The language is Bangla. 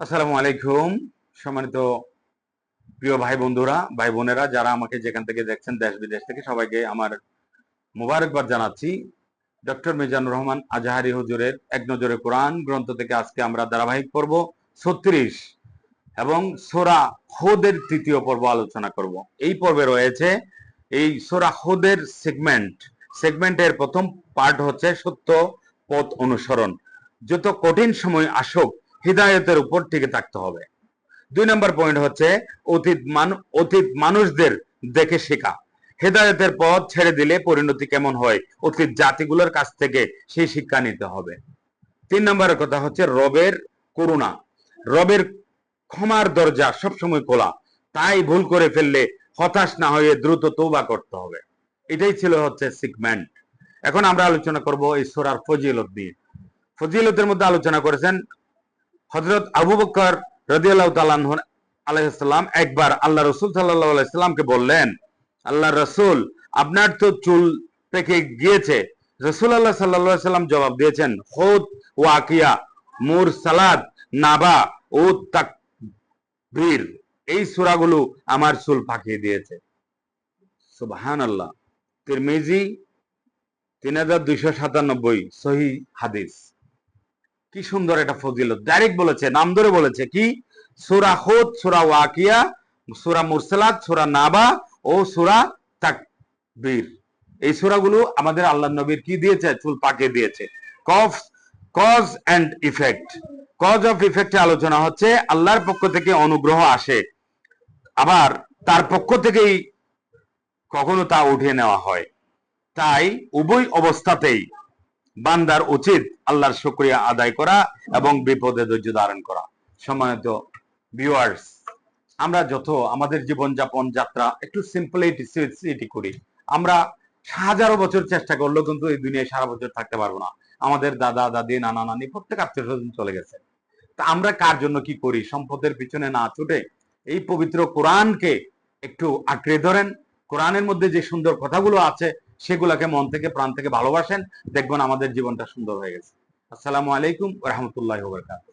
আসসালামু আলাইকুম। সম্মানিত প্রিয় ভাই বন্ধুরা, ভাই বোনেরা, যারা আমাকে যেখান থেকে দেখছেন দেশ বিদেশ থেকে, সবাইকে আমার মোবারকবাদ জানাচ্ছি। ডক্টর মিজানুর রহমান আজাহারি হুজুরের এক নজরে কোরআন গ্রন্থ থেকে আজকে আমরা ধারাবাহিক পর্ব 36 এবং সূরা হুদের তৃতীয় পর্ব আলোচনা করব। এই পর্বে রয়েছে এই সূরা হুদের সেগমেন্টের প্রথম পার্ট হচ্ছে সত্য পথ অনুসরণ। যত কঠিন সময় আসুক হিদায়তের উপর টিকে থাকতে হবে। 2 নম্বর পয়েন্ট হচ্ছে অতীত মানুষদের দেখে শেখা। হেদায়েতের পথ ছেড়ে দিলে পরিণতি কেমন হয়, অতীত জাতিগুলোর কাছ থেকে সেই শিক্ষা নিতে হবে। 3 নম্বরের কথা হচ্ছে রবের করুণা। রবের ক্ষমার দরজা সবসময় খোলা, তাই ভুল করে ফেললে হতাশ না হয়ে দ্রুত তওবা করতে হবে। এটাই ছিল হচ্ছে সেগমেন্ট। এখন আমরা আলোচনা করব এই সূরার ফজিলত নিয়ে। ফজিলতের মধ্যে আলোচনা করেছেন হযরত আবু বকর রাদিয়াল্লাহু তাআলা আনহু আলাইহিস সালাম একবার আল্লাহ রাসূল সাল্লাল্লাহু আলাইহি সাল্লামকে বললেন, আল্লাহ রাসূল, আপনার তো চুল পেকে গিয়েছে। রাসূলুল্লাহ সাল্লাল্লাহু আলাইহি সাল্লাম জবাব দিয়েছেন, হুদ, ওয়াকিয়া, মুরসালাত, নাবা ও তাকবীর, এই সূরাগুলো আমার চুল পাকিয়ে দিয়েছে। সুবহানাল্লাহ। তিরমিজি 3297 সহিহ হাদিস। কি সুন্দর একটা ফজিলত, ডাইরেক্ট বলেছে, নাম ধরে বলেছে। কি? সূরা হুদ, সূরা ওয়াকিয়া, সূরা মুরসালাত, সূরা নাবা ও সূরা তাকবীর, এই সূরাগুলো আমাদের আল্লাহর নবীর কি দিয়েছে? চুল পাকিয়ে দিয়েছে। Cause and effect. Cause of ইফেক্টে আলোচনা হচ্ছে আল্লাহর পক্ষ থেকে অনুগ্রহ আসে, আবার তার পক্ষ থেকেই কখনো তা উঠিয়ে নেওয়া হয়। তাই উভয় অবস্থাতেই বান্দার উচিত আল্লাহর শুকরিয়া আদায় করা এবং বিপদে ধৈর্য ধারণ করা। সম্মানিত ভিউয়ার্স, আমরা যত আমাদের জীবনযাপন যাত্রা একটু সিম্পলিসিটি করি, আমরা হাজারো বছর চেষ্টা করলেও কিন্তু এই দুনিয়ায় সারা বছর থাকতে পারবো না। আমাদের দাদা দাদি, নানা নানি প্রত্যেক আত্মীয় স্বজন চলে গেছে। তা আমরা কার জন্য কি করি? সম্পদের পিছনে না ছুটে এই পবিত্র কোরআনকে একটু আঁকড়ে ধরেন। কোরআনের মধ্যে যে সুন্দর কথাগুলো আছে সেগুলোকে মন থেকে প্রাণ থেকে ভালোবাসেন, দেখবেন আমাদের জীবনটা সুন্দর হয়ে গেছে। আসসালামু আলাইকুম ওয়া রাহমাতুল্লাহি ওয়া বারাকাতুহু।